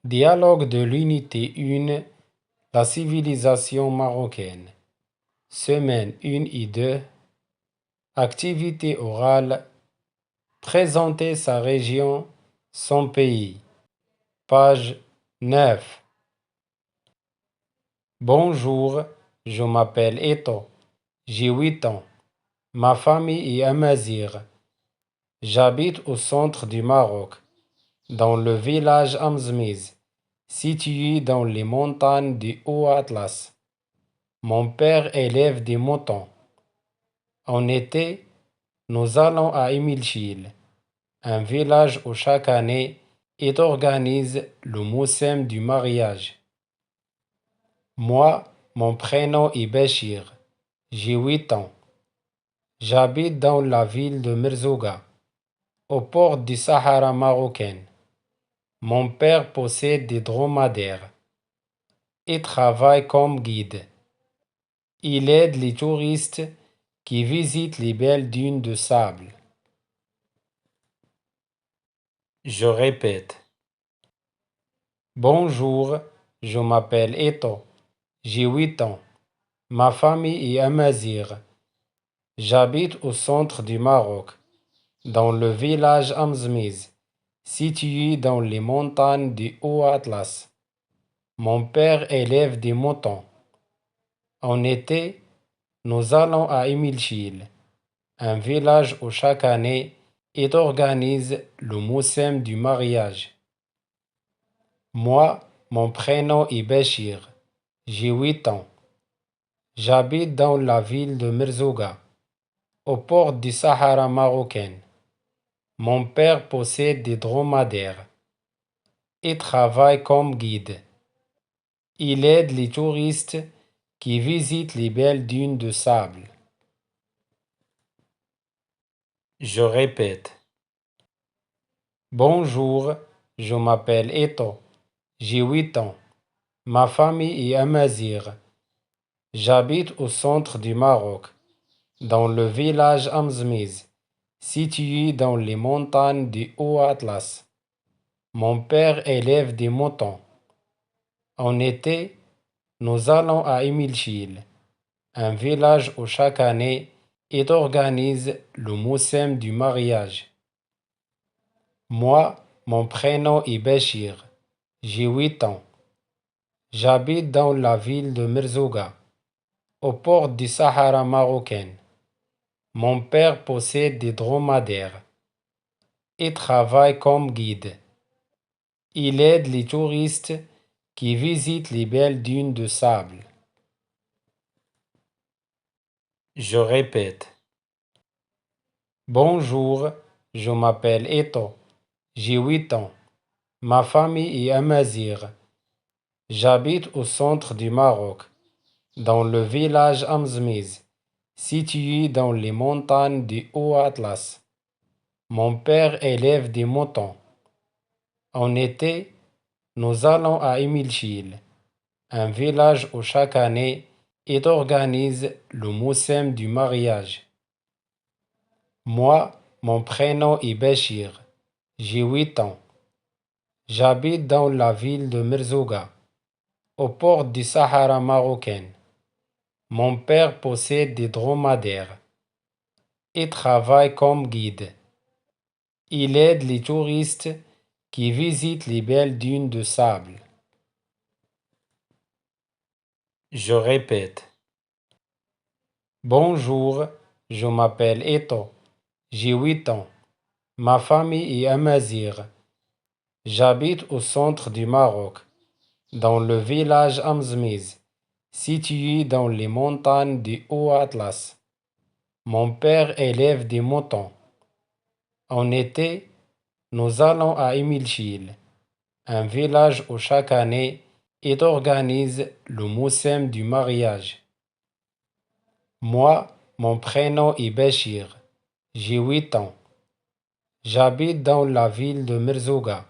Dialogue de l'unité 1, la civilisation marocaine. Semaine 1 et 2. Activité orale. Présenter sa région, son pays. Page 9. Bonjour, je m'appelle Eto. J'ai 8 ans. Ma famille est amazigh. J'habite au centre du Maroc, dans le village Amzmiz, situé dans les montagnes du Haut Atlas. Mon père élève des moutons. En été, nous allons à Emilchil, un village où chaque année est organisé le moussem du mariage. Moi, mon prénom est Béchir. J'ai 8 ans. J'habite dans la ville de Merzouga, aux portes du Sahara marocain. Mon père possède des dromadaires et travaille comme guide. Il aide les touristes qui visitent les belles dunes de sable. Je répète. Bonjour, je m'appelle Eto. J'ai 8 ans. Ma famille est amazigh. J'habite au centre du Maroc, dans le village Amzmiz, situé dans les montagnes du Haut Atlas. Mon père élève des moutons. En été, nous allons à Emilchil, un village où chaque année est organisé le moussem du mariage. Moi, mon prénom est Béchir. J'ai 8 ans. J'habite dans la ville de Merzouga, aux portes du Sahara marocain. Mon père possède des dromadaires et travaille comme guide. Il aide les touristes qui visitent les belles dunes de sable. Je répète. Bonjour, je m'appelle Eto. J'ai 8 ans. Ma famille est amazigh. J'habite au centre du Maroc, dans le village Amzmiz, situé dans les montagnes du Haut Atlas. Mon père élève des moutons. En été, nous allons à Emilchil, un village où chaque année est organisé le moussem du mariage. Moi, mon prénom est Béchir. J'ai 8 ans. J'habite dans la ville de Merzouga, aux portes du Sahara marocain. Mon père possède des dromadaires et travaille comme guide. Il aide les touristes qui visitent les belles dunes de sable. Je répète. Bonjour, je m'appelle Eto. J'ai 8 ans. Ma famille est amazigh. J'habite au centre du Maroc, dans le village Amzmiz, situé dans les montagnes du Haut Atlas. Mon père élève des moutons. En été, nous allons à Emilchil, un village où chaque année est organisé le moussem du mariage. Moi, mon prénom est Béchir. J'ai 8 ans. J'habite dans la ville de Merzouga, aux portes du Sahara marocain. Mon père possède des dromadaires et travaille comme guide. Il aide les touristes qui visitent les belles dunes de sable. Je répète. Bonjour, je m'appelle Eto. J'ai 8 ans. Ma famille est amazigh. J'habite au centre du Maroc, dans le village Amzmiz, situé dans les montagnes du Haut Atlas. Mon père élève des moutons. En été, nous allons à Emilchil, un village où chaque année est organisé le moussem du mariage. Moi, mon prénom est Béchir. J'ai 8 ans. J'habite dans la ville de Merzouga,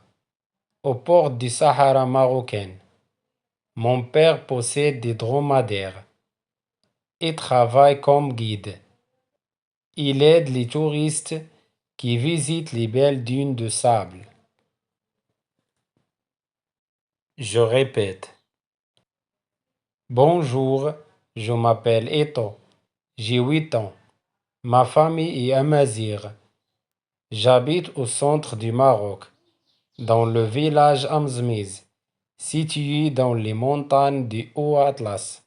aux portes du Sahara marocain. Mon père possède des dromadaires et travaille comme guide. Il aide les touristes qui visitent les belles dunes de sable. Je répète. Bonjour, je m'appelle Eto. J'ai 8 ans. Ma famille est amazigh. J'habite au centre du Maroc, dans le village Amzmiz, situé dans les montagnes du Haut Atlas.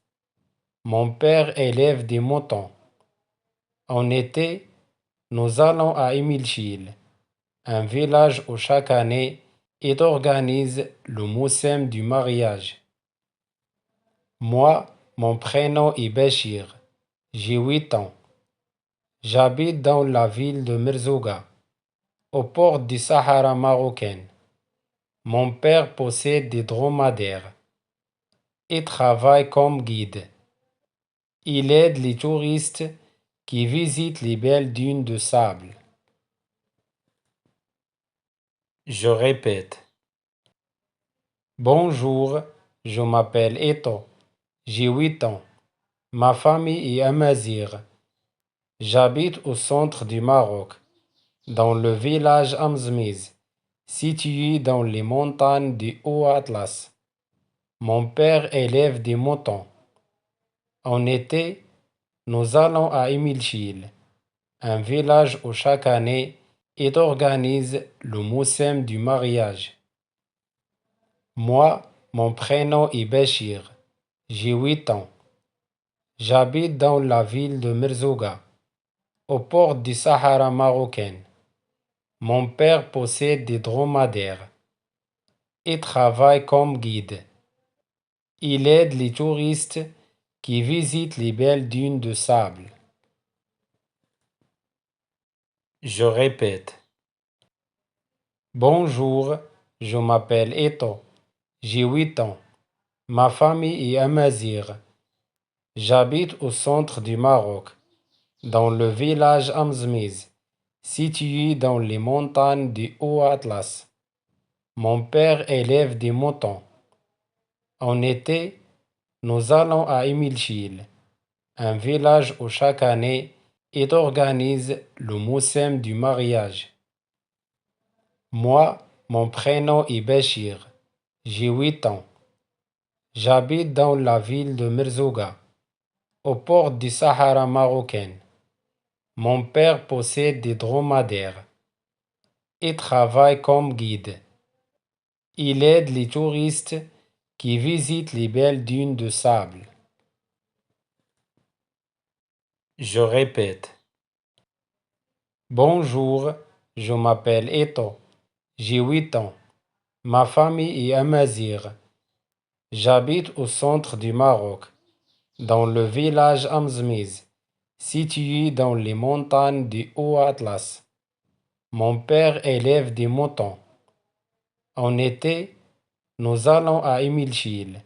Mon père élève des moutons. En été, nous allons à Emilchil, un village où chaque année est organisé le moussem du mariage. Moi, mon prénom est Béchir. J'ai 8 ans. J'habite dans la ville de Merzouga, au port du Sahara marocain. Mon père possède des dromadaires et travaille comme guide. Il aide les touristes qui visitent les belles dunes de sable. Je répète. Bonjour, je m'appelle Eto. J'ai 8 ans. Ma famille est amazigh. J'habite au centre du Maroc, dans le village Amzmiz, situé dans les montagnes du Haut Atlas. Mon père élève des moutons. En été, nous allons à Emilchil, un village où chaque année est organisé le moussem du mariage. Moi, mon prénom est Béchir. J'ai 8 ans. J'habite dans la ville de Merzouga, au port du Sahara marocain. Mon père possède des dromadaires et travaille comme guide. Il aide les touristes qui visitent les belles dunes de sable. Je répète. Bonjour, je m'appelle Eto. J'ai 8 ans. Ma famille est amazigh. J'habite au centre du Maroc, dans le village Amzmiz, situé dans les montagnes du Haut Atlas. Mon père élève des moutons. En été, nous allons à Emilchil, un village où chaque année est organisé le moussem du mariage. Moi, mon prénom est Béchir. J'ai 8 ans. J'habite dans la ville de Merzouga, au port du Sahara marocain. Mon père possède des dromadaires et travaille comme guide. Il aide les touristes qui visitent les belles dunes de sable. Je répète. Bonjour, je m'appelle Eto. J'ai 8 ans. Ma famille est amazigh. J'habite au centre du Maroc, dans le village Amzmiz, situé dans les montagnes du Haut Atlas. Mon père élève des moutons. En été, nous allons à Emilchil,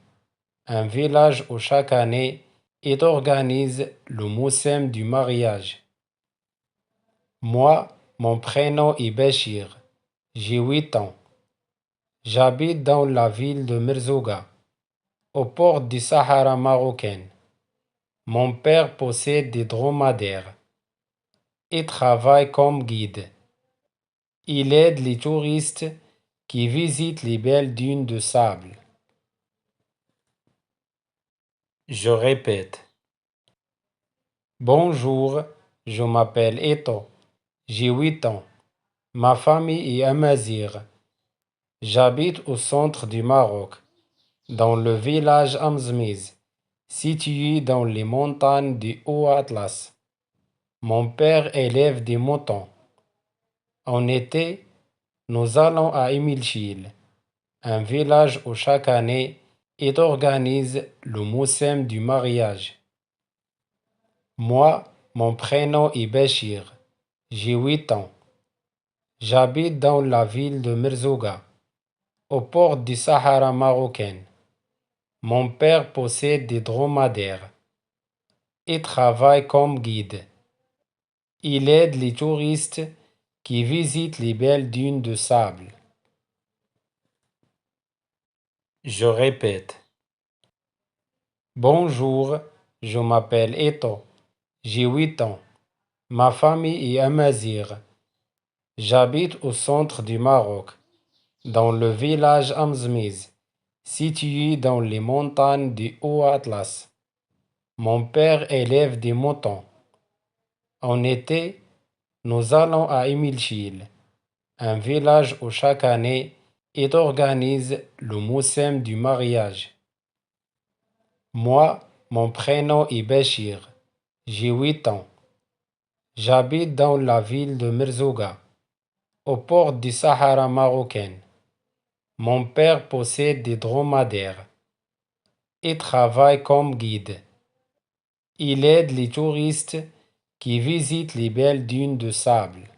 un village où chaque année est organisé le moussem du mariage. Moi, mon prénom est Béchir. J'ai 8 ans. J'habite dans la ville de Merzouga, au port du Sahara marocain. Mon père possède des dromadaires et travaille comme guide. Il aide les touristes qui visitent les belles dunes de sable. Je répète. Bonjour, je m'appelle Eto. J'ai 8 ans. Ma famille est amazigh. J'habite au centre du Maroc, dans le village Amzmiz, situé dans les montagnes du Haut Atlas. Mon père élève des moutons. En été, nous allons à Emilchil, un village où chaque année est organisé le moussem du mariage. Moi, mon prénom est Béchir. J'ai 8 ans. J'habite dans la ville de Merzouga, au port du Sahara marocain. Mon père possède des dromadaires et travaille comme guide. Il aide les touristes qui visitent les belles dunes de sable. Je répète. Bonjour, je m'appelle Eto. J'ai 8 ans. Ma famille est amazigh. J'habite au centre du Maroc, dans le village Amzmiz, situé dans les montagnes du Haut Atlas. Mon père élève des moutons. En été, nous allons à Emilchil, un village où chaque année il organise le moussem du mariage. Moi, mon prénom est Bachir. J'ai 8 ans. J'habite dans la ville de Merzouga, au port du Sahara marocain. Mon père possède des dromadaires et travaille comme guide. Il aide les touristes qui visitent les belles dunes de sable.